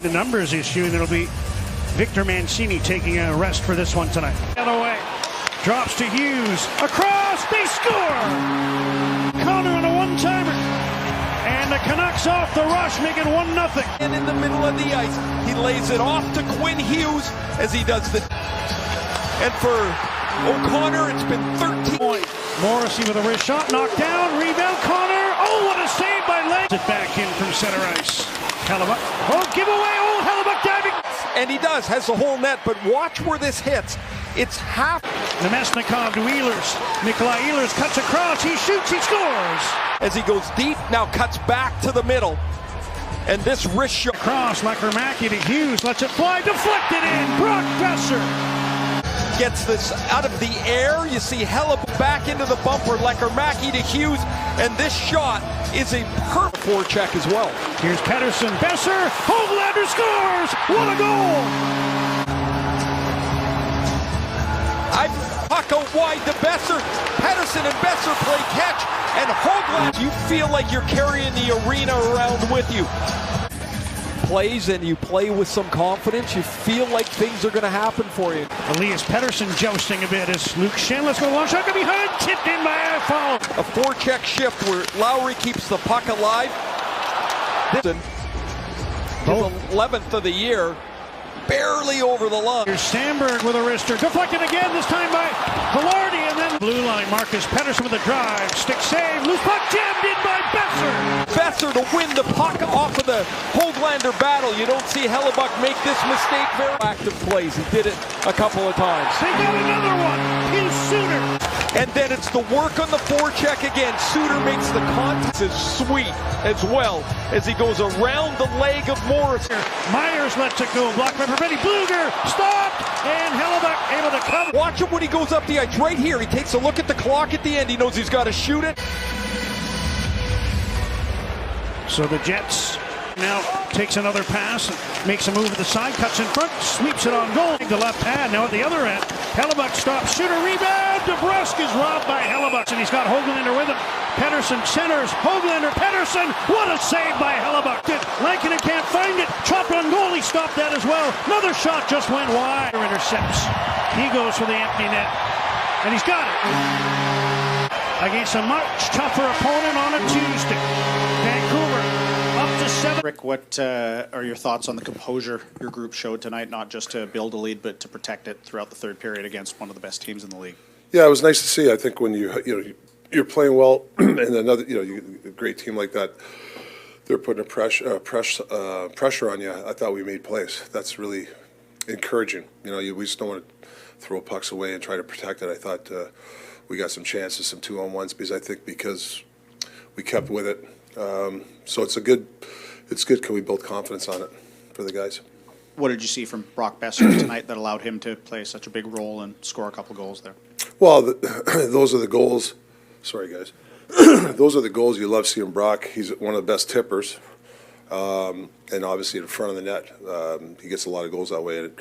The numbers issue, and it'll be Victor Mancini taking a rest for this one tonight. The other way, drops to Hughes, across, they score! Connor on a one-timer, and the Canucks off the rush, make it 1-0. And in the middle of the ice, he lays it off to Quinn Hughes as he does the... And for O'Connor, it's been 13 points. Morrissey with a wrist shot, knocked down, rebound, Connor, oh, what a save by Lane! It back in from center ice. Hellebuck, oh, give away, oh, Hellebuck diving! And he does, has the whole net, but watch where this hits. It's half. Nemesnikov to Ehlers. Nikolai Ehlers cuts across, he shoots, he scores! As he goes deep, now cuts back to the middle. And this wrist shot. Cross, Lecker-Mackey to Hughes, lets it fly, deflected in, Brock Besser! Gets this out of the air. You see Hellebuck back into the bumper, Lecker-Mackey to Hughes, and this shot is a perfect forecheck as well. Here's Pettersson, Besser, Hoglander scores! What a goal! Puck out wide to Besser. Pettersson and Besser play catch, and Hoglander, you feel like you're carrying the arena around with you. Plays and you play with some confidence, you feel like things are going to happen for you. Elias Pettersson jousting a bit as Luke Schenn, let's go long shot, go behind, tipped in by Affollo. A forecheck shift where Lowry keeps the puck alive. This is the 11th of the year, barely over the line. Here's Sandberg with a wrister, deflected again, this time by Velarde, and then blue line, Marcus Pettersson with a drive, stick save, loose puck jammed in by Besser. Besser to win the puck off of the Hoglander battle. You don't see Hellebuck make this mistake very active plays. He did it a couple of times. They got another one. Here's Suter. And then it's the work on the forecheck again. Suter makes the contact is sweet as well as he goes around the leg of Morris. Myers lets it go. Blocked by Perfetti. Bluger stopped, and Hellebuck able to cover. Watch him when he goes up the ice. Right here, he takes a look at the clock at the end. He knows he's got to shoot it. So the Jets now takes another pass and makes a move to the side, cuts in front, sweeps it on goal. The left hand, now at the other end. Hellebuck stops, shooter, rebound. DeBrusk is robbed by Hellebuck, and he's got Hoglander with him. Pettersson centers, Hoglander, Pettersson. What a save by Hellebuck. Lankinen can't find it. Chopped on goal, he stopped that as well. Another shot just went wide. Intercepts. He goes for the empty net, and he's got it. Against a much tougher opponent on a Tuesday. Vancouver up to 7. Rick, what are your thoughts on the composure your group showed tonight, not just to build a lead, but to protect it throughout the third period against one of the best teams in the league? Yeah, it was nice to see. I think when you're playing well, and another a great team like that, they're putting a pressure on you. I thought we made plays. That's really encouraging. We just don't want to throw pucks away and try to protect it. I thought we got some chances, some 2-on-1s, because we kept with it. So it's good. Can we build confidence on it for the guys? What did you see from Brock Besser tonight that allowed him to play such a big role and score a couple goals there? Well, those are the goals. Sorry, guys. Those are the goals you love seeing Brock. He's one of the best tippers, and obviously in front of the net, he gets a lot of goals that way. And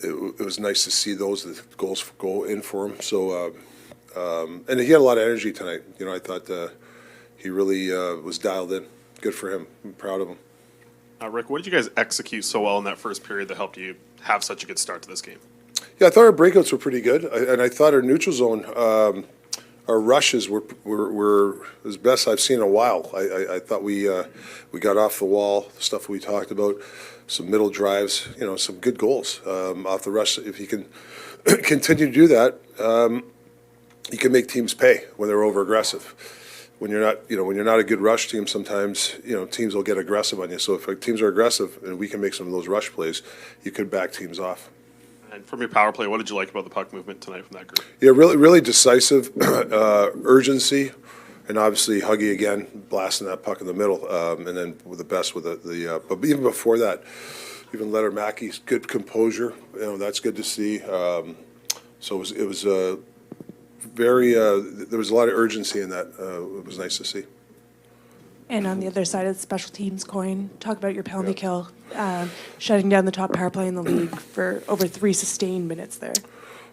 it was nice to see the goals go in for him. So, and he had a lot of energy tonight. I thought he really was dialed in. Good for him. I'm proud of him. Rick, what did you guys execute so well in that first period that helped you have such a good start to this game? Yeah, I thought our breakouts were pretty good, and I thought our neutral zone, our rushes were as best I've seen in a while. I thought we got off the wall, the stuff we talked about, some middle drives, some good goals off the rush. If you can continue to do that, you can make teams pay when they're over aggressive. When you're not a good rush team, sometimes teams will get aggressive on you. So if teams are aggressive and we can make some of those rush plays, you could back teams off. And from your power play, what did you like about the puck movement tonight from that group? Yeah, really decisive, urgency, and obviously Huggy again blasting that puck in the middle, and then with the best with the. But even before that, even Letter-Mackey's good composure. That's good to see. So it was very. There was a lot of urgency in that. It was nice to see. And on the other side of the special teams coin, talk about your penalty kill, shutting down the top power play in the league for over 3 sustained minutes there.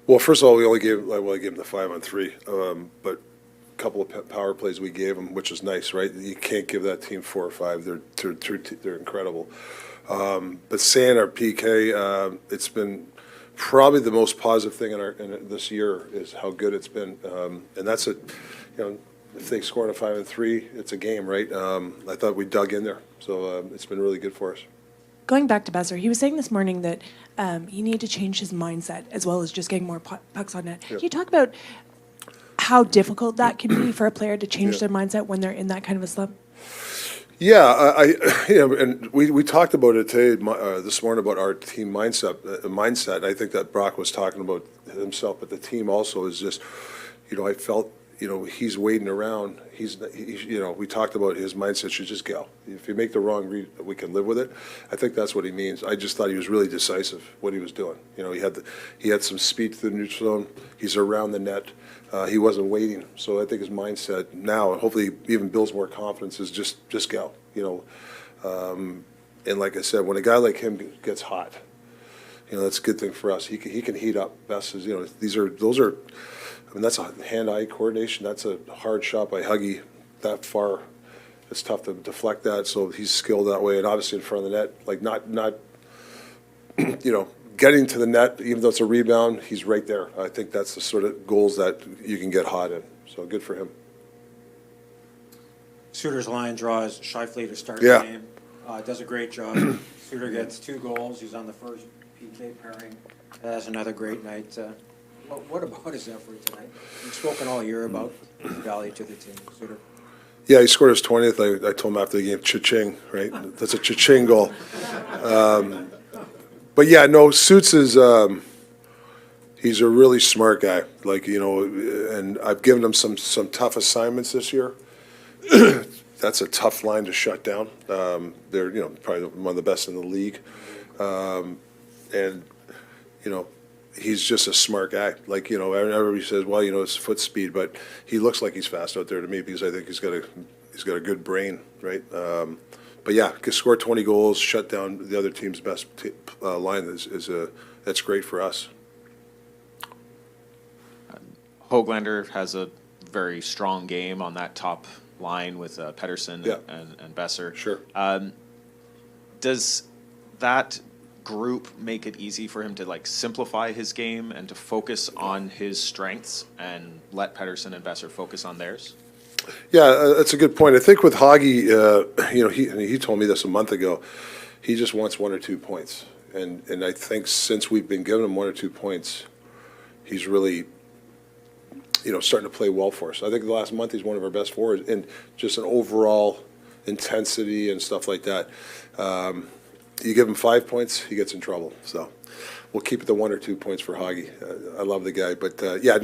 Well, first of all, I gave him the 5-on-3, but a couple of power plays we gave him, which is nice, right? You can't give that team 4 or 5. They're incredible. But saying our PK, it's been probably the most positive thing in this year is how good it's been. And that's if they score on a 5-3, it's a game, right? I thought we dug in there, so it's been really good for us. Going back to Besser, he was saying this morning that he needed to change his mindset as well as just getting more pucks on net. Can you talk about how difficult that can be for a player to change their mindset when they're in that kind of a slump? Yeah, and we talked about it today, this morning, about our team mindset. I think that Brock was talking about himself, but the team also is just, I felt, he's waiting around. We talked about his mindset should just go. If you make the wrong read, we can live with it. I think that's what he means. I just thought he was really decisive what he was doing. He had some speed to the neutral zone. He's around the net. He wasn't waiting. So I think his mindset now, and hopefully even builds more confidence, is just go. And like I said, when a guy like him gets hot, that's a good thing for us. He can heat up. Best is those are. I mean, that's a hand-eye coordination. That's a hard shot by Huggy that far. It's tough to deflect that, so he's skilled that way. And obviously in front of the net, like not getting to the net, even though it's a rebound, he's right there. I think that's the sort of goals that you can get hot in. So good for him. Suter's line draws Scheifele to start the game. Does a great job. Suter gets 2 goals. He's on the first PK pairing. Has another great night. What about his effort tonight? You've spoken all year about his value to the team. Suter. Yeah, he scored his 20th. I told him after the game, cha-ching, right? That's a cha-ching goal. But yeah, no, Suits is he's a really smart guy. And I've given him some tough assignments this year. That's a tough line to shut down. They're probably one of the best in the league, and he's just a smart guy. Everybody says, well, it's foot speed, but he looks like he's fast out there to me because I think he's got a good brain, right? But yeah, to score 20 goals, shut down the other team's best line that's great for us. Höglander has a very strong game on that top line with Pettersson and Besser. Sure. Does that group make it easy for him to simplify his game and to focus on his strengths and let Pettersson and Besser focus on theirs? Yeah, that's a good point. I think with Hoggy, he told me this a month ago. He just wants 1 or 2 points, and I think since we've been giving him 1 or 2 points, he's really, starting to play well for us. I think the last month he's one of our best forwards, and just an overall intensity and stuff like that. You give him 5 points, he gets in trouble. So we'll keep it to 1 or 2 points for Hoggy. I love the guy, but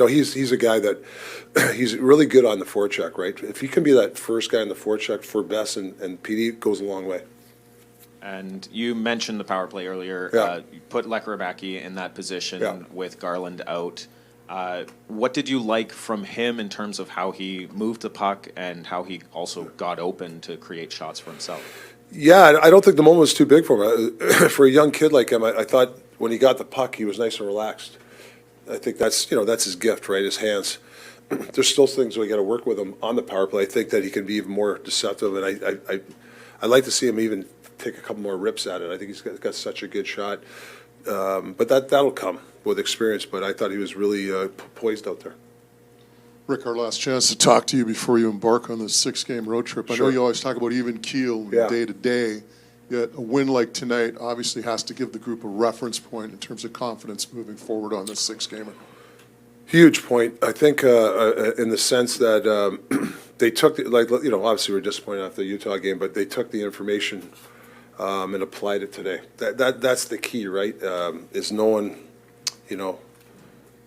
he's a guy that he's really good on the forecheck, right? If he can be that first guy on the forecheck for Bess and PD, it goes a long way. And you mentioned the power play earlier. Yeah. You put Lekkerimäki in that position with Garland out. What did you like from him in terms of how he moved the puck and how he also got open to create shots for himself? Yeah, I don't think the moment was too big for him. For a young kid like him, I thought when he got the puck, he was nice and relaxed. I think that's his gift, right? His hands. There's still things we got to work with him on the power play. I think that he can be even more deceptive, and I like to see him even take a couple more rips at it. I think he's got such a good shot, but that'll come with experience. But I thought he was really poised out there. Rick, our last chance to talk to you before you embark on this 6-game road trip. I know you always talk about even keel day to day, yet a win like tonight obviously has to give the group a reference point in terms of confidence moving forward on this 6-gamer. Huge point. I think in the sense that they took, obviously we're disappointed after the Utah game, but they took the information and applied it today. That's the key, right? Is knowing,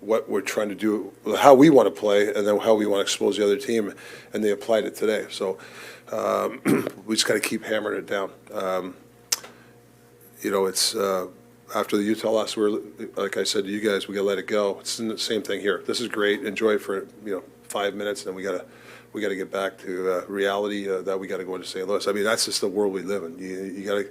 what we're trying to do, how we want to play, and then how we want to expose the other team, and they applied it today. So we just got to keep hammering it down. It's after the Utah loss, like I said to you guys, we got to let it go. It's the same thing here. This is great. Enjoy it for 5 minutes, and then we got to get back to reality that we got to go into St. Louis. I mean, that's just the world we live in. You got to.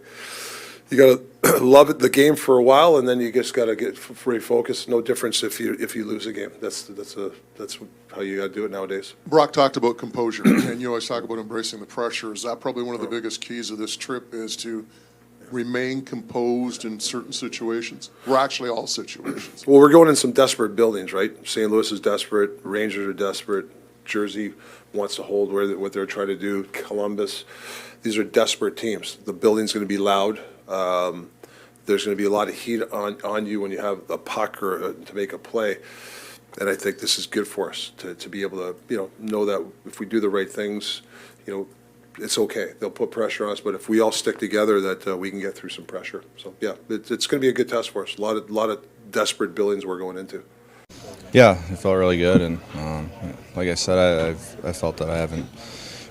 You got to love it, the game for a while, and then you just got to get refocused. No difference if you lose a game. That's how you got to do it nowadays. Brock talked about composure, and you always talk about embracing the pressure. Is that probably one of the biggest keys of this trip is to remain composed in certain situations? Well, actually, all situations. Well, we're going in some desperate buildings, right? St. Louis is desperate, Rangers are desperate, Jersey wants to hold what they're trying to do, Columbus. These are desperate teams. The building's going to be loud. There's going to be a lot of heat on you when you have a puck or to make a play. And I think this is good for us to be able to, know that if we do the right things, it's okay. They'll put pressure on us, but if we all stick together, that we can get through some pressure. So yeah, it's going to be a good test for us. A lot of desperate buildings we're going into. Yeah, it felt really good, and like I said, I felt that I haven't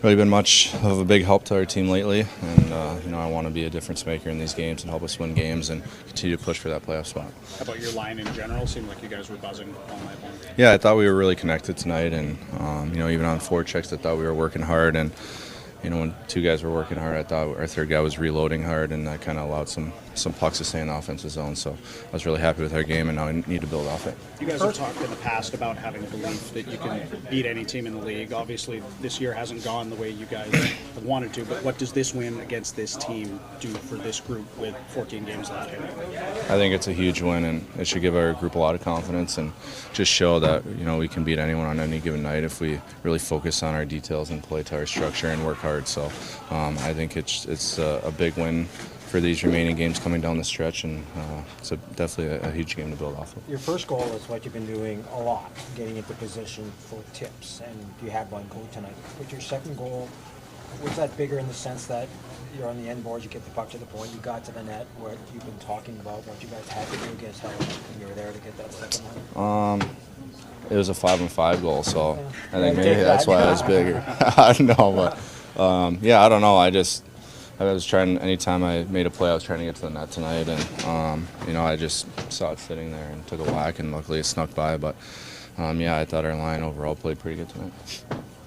really been much of a big help to our team lately, and I want to be a difference maker in these games and help us win games and continue to push for that playoff spot. How about your line in general? Seemed like you guys were buzzing all night long. Yeah, I thought we were really connected tonight, and even on forechecks, I thought we were working hard, and when two guys were working hard, I thought our third guy was reloading hard, and that kind of allowed some pucks to stay in the offensive zone. So I was really happy with our game, and now we need to build off it. You guys have talked in the past about having a belief that you can beat any team in the league. Obviously, this year hasn't gone the way you guys have wanted to, but what does this win against this team do for this group with 14 games left? I think it's a huge win, and it should give our group a lot of confidence and just show that we can beat anyone on any given night if we really focus on our details and play to our structure and work hard. So I think it's a big win for these remaining games coming down the stretch, and it's definitely a huge game to build off of. Your first goal is what you've been doing a lot, getting into position for tips, and you had one goal tonight. But your second goal, was that bigger in the sense that you're on the end board, you get the puck to the point, you got to the net, what you've been talking about, what you guys had to do against Helen, and you were there to get that second one? It was a 5-on-5 goal, so I think maybe that's why it was bigger. I don't know, but I don't know. I was trying, anytime I made a play, I was trying to get to the net tonight, and I just saw it sitting there and took a whack, and luckily it snuck by. But I thought our line overall played pretty good tonight.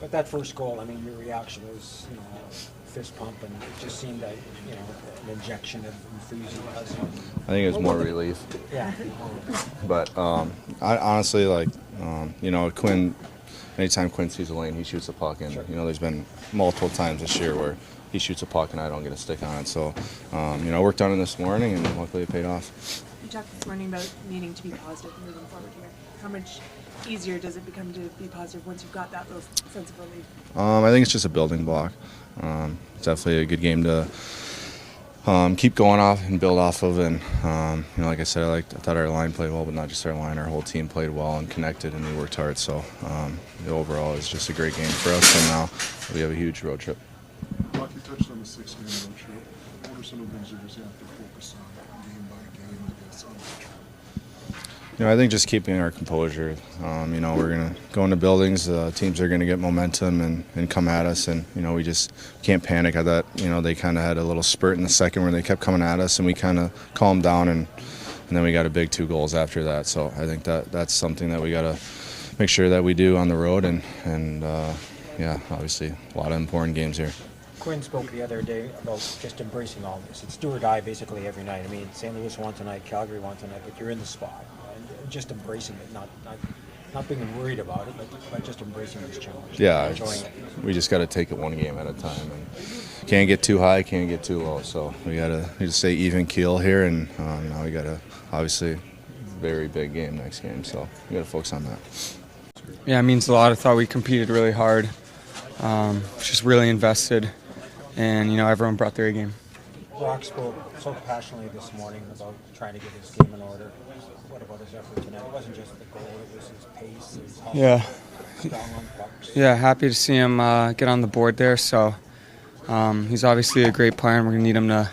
But that first goal, your reaction was, fist pump, and it just seemed like, an injection of enthusiasm. I think it was more relief. Yeah. But I honestly, Quinn, anytime Quinn sees a lane, he shoots a puck, and there's been multiple times this year where he shoots a puck and I don't get a stick on it. So, I worked on it this morning, and luckily it paid off. You talked this morning about needing to be positive moving forward here. How much easier does it become to be positive once you've got that little sense of relief? I think it's just a building block. It's definitely a good game to keep going off and build off of. And like I said, I thought our line played well, but not just our line. Our whole team played well and connected, and we worked hard. So overall, it's just a great game for us. And now we have a huge road trip. Buck, you touched on the 6-game road trip. What are some of the things you just have to focus on game by game, I guess, on the trip? I think just keeping our composure. We're going to go into buildings. Teams are going to get momentum and come at us, and we just can't panic. I thought they kind of had a little spurt in the second where they kept coming at us, and we kind of calmed down, and then we got a big 2 goals after that. So I think that's something that we got to make sure that we do on the road, and obviously a lot of important games here. Quinn spoke the other day about just embracing all this. It's do or die basically every night. St. Louis won tonight, Calgary won tonight, but you're in the spot. And just embracing it, not being worried about it, but just embracing this challenge. Yeah, we just got to take it one game at a time. And can't get too high, can't get too low. So we got to stay even keel here, and now we got to obviously very big game next game. So we got to focus on that. Yeah, it means a lot. I thought we competed really hard, just really invested, and everyone brought their A game. Brock spoke so passionately this morning about trying to get his game in order. What about his effort tonight? It wasn't just the goal; it was his pace, his hustle, strong on pucks. Yeah, happy to see him get on the board there. So he's obviously a great player, and we're gonna need him to,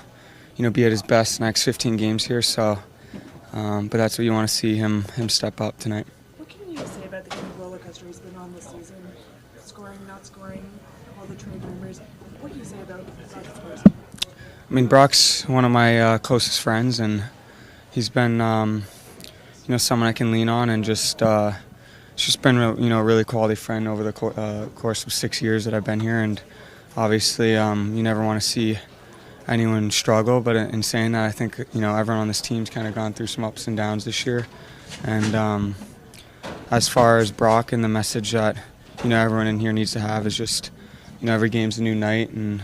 be at his best next 15 games here. So, but that's what you want to see him step up tonight. What can you say about the kind of roller coaster he's been on this season? Scoring, not scoring, all the trade rumors. What can you say about his person? Brock's one of my closest friends, and he's been, someone I can lean on, and just been, a really quality friend over the course of 6 years that I've been here. And obviously, you never want to see anyone struggle, but in saying that, I think, everyone on this team's kind of gone through some ups and downs this year. And as far as Brock and the message that, everyone in here needs to have is just, every game's a new night, and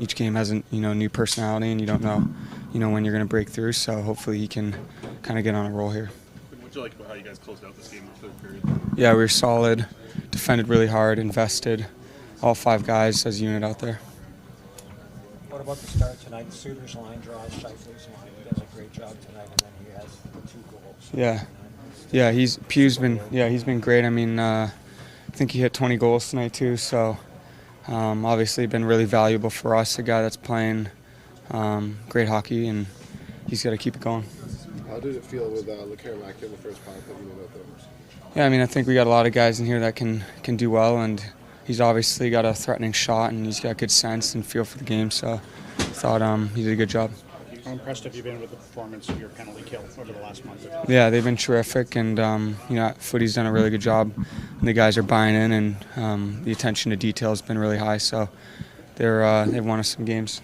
each game has a new personality, and you don't know when you're going to break through. So hopefully he can kind of get on a roll here. What did you like about how you guys closed out this game in the third period? Yeah, we were solid, defended really hard, invested, all 5 guys as a unit out there. What about the start tonight? Suter's line draws, Scheifele's line. He does a great job tonight, and then he has 2 goals. Yeah, he's been great. I mean, I think he hit 20 goals tonight too. So obviously been really valuable for us. A guy that's playing great hockey, and he's got to keep it going. How did it feel with LeCaire-Mack in the first power play unit out there? Yeah, I mean, I think we got a lot of guys in here that can do well, and he's obviously got a threatening shot, and he's got good sense and feel for the game. So I thought he did a good job. How impressed have you been with the performance of your penalty kill over the last month? Yeah, they've been terrific, and Footy's done a really good job. And the guys are buying in, and the attention to detail has been really high. So they've won us some games.